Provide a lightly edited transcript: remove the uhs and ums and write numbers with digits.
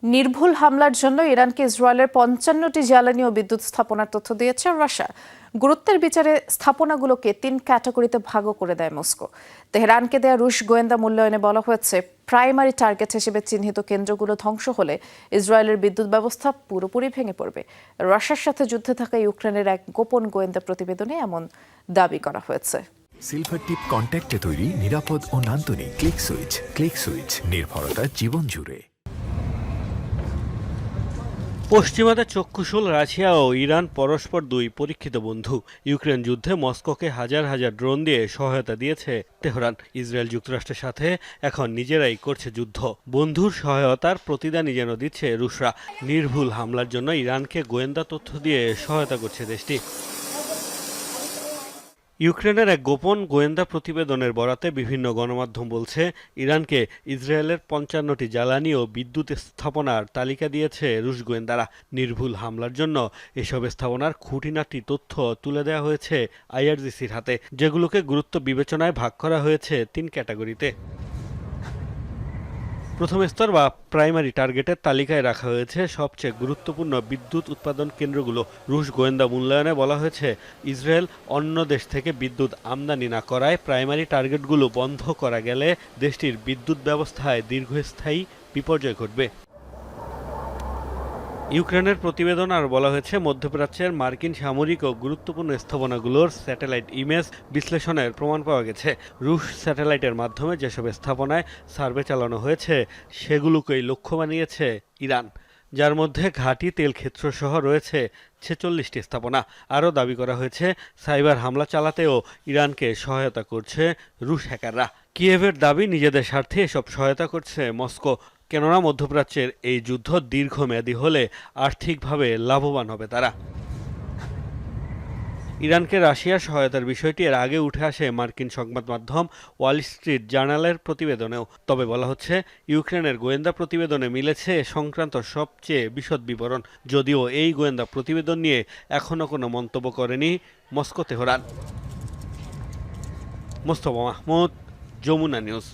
নির্ভুল হামলার জন্য ইরানকে ইসরায়েলের ৫৫টি জ্বালানি ও বিদ্যুৎ স্থাপনার তথ্য দিয়েছে রাশিয়া। গুরুত্বের বিচারে স্থাপনাগুলোকে ৩ ক্যাটাগরিতে ভাগও করে দেয় মস্কো। তেহরানকে দেয়া রুশ গোয়েন্দা মূল্যায়নে বলা হয়েছে, প্রাইমারি টার্গেট হিসেবে চিহ্নিত কেন্দ্রগুলো ধ্বংস হলে ইসরায়েলের বিদ্যুৎ ব্যবস্থা পুরোপুরি ভেঙে পড়বে। রাশিয়ার সাথে যুদ্ধে থাকা ইউক্রেনের এক গোপন গোয়েন্দা প্রতিবেদনে এমন দাবি করা হয়েছে। সিলভার টিপ কন্ট্যাক্টে তৈরি নিরাপদ ও নান্দনিক ক্লিক সুইচ নির্ভরতা জীবন জুড়ে। পশ্চিমাদের চক্ষুশূল রাশিয়া ও ইরান পরস্পর দুই পরীক্ষিত বন্ধু। ইউক্রেন যুদ্ধে মস্কোকে হাজার হাজার ড্রোন দিয়ে সহায়তা দিয়েছে তেহরান। ইসরায়েল যুক্তরাষ্ট্রের সাথে এখন নিজেরাই করছে যুদ্ধ। বন্ধুর সহায়তার প্রতিদানই যেন দিচ্ছে রুশরা। নির্ভুল হামলার জন্য ইরানকে গোয়েন্দা তথ্য দিয়ে সহায়তা করছে দেশটি। ইউক্রেনের এক গোপন গোয়েন্দা প্রতিবেদনের বরাতে বিভিন্ন গণমাধ্যম বলছে, ইরানকে ইসরায়েলের ৫৫টি জ্বালানি ও বিদ্যুৎ স্থাপনার তালিকা দিয়েছে রুশ গোয়েন্দারা। নির্ভুল হামলার জন্য এসব স্থাপনার খুঁটিনাটি তথ্য তুলে দেওয়া হয়েছে আইআরজিসির হাতে, যেগুলোকে গুরুত্ব বিবেচনায় ভাগ করা হয়েছে ৩ ক্যাটাগরিতে। প্রথম স্তর বা প্রাইমারি টার্গেটের তালিকায় রাখা হয়েছে সবচেয়ে গুরুত্বপূর্ণ বিদ্যুৎ উৎপাদন কেন্দ্রগুলো। রুশ গোয়েন্দা মূল্যায়নে বলা হয়েছে, ইসরায়েল অন্য দেশ থেকে বিদ্যুৎ আমদানি না করায় প্রাইমারি টার্গেটগুলো বন্ধ করা গেলে দেশটির বিদ্যুৎ ব্যবস্থায় দীর্ঘস্থায়ী বিপর্যয় ঘটবে। ইউক্রেনের প্রতিবেদন আর বলা হয়েছে, মধ্যপ্রাচ্যের মার্কিন সামরিক ও গুরুত্বপূর্ণ স্থাপনাগুলোর স্যাটেলাইট ইমেজ বিশ্লেষণের প্রমাণ পাওয়া গেছে। রুশ স্যাটেলাইটের মাধ্যমে যেসব স্থাপনায় সার্ভে চালানো হয়েছে সেগুলোকেই লক্ষ্য বানিয়েছে ইরান, যার মধ্যে ঘাঁটি, তেলক্ষেত্র সহ রয়েছে ৪৬টি স্থাপনা। আরও দাবি করা হয়েছে, সাইবার হামলা চালাতেও ইরানকে সহায়তা করছে রুশ হ্যাকাররা। কিয়েভের দাবি, নিজেদের স্বার্থে এসব সহায়তা করছে মস্কো। কেননা মধ্যপ্রাচ্যের এই যুদ্ধ দীর্ঘমেয়াদী হলে আর্থিকভাবে লাভবান হবে তারা। ইরানকে রাশিয়ার সহায়তার বিষয়টি এর আগে উঠে আসে মার্কিন সংবাদ মাধ্যম ওয়াল স্ট্রিট জার্নালের প্রতিবেদনেও। তবে বলা হচ্ছে, ইউক্রেনের গোয়েন্দা প্রতিবেদনে মিলেছে এ সংক্রান্ত সবচেয়ে বিশদ বিবরণ। যদিও এই গোয়েন্দা প্রতিবেদন নিয়ে এখনও কোনো মন্তব্য করেনি Moscow Tehran. Mostafa Mahmud, Jamuna news.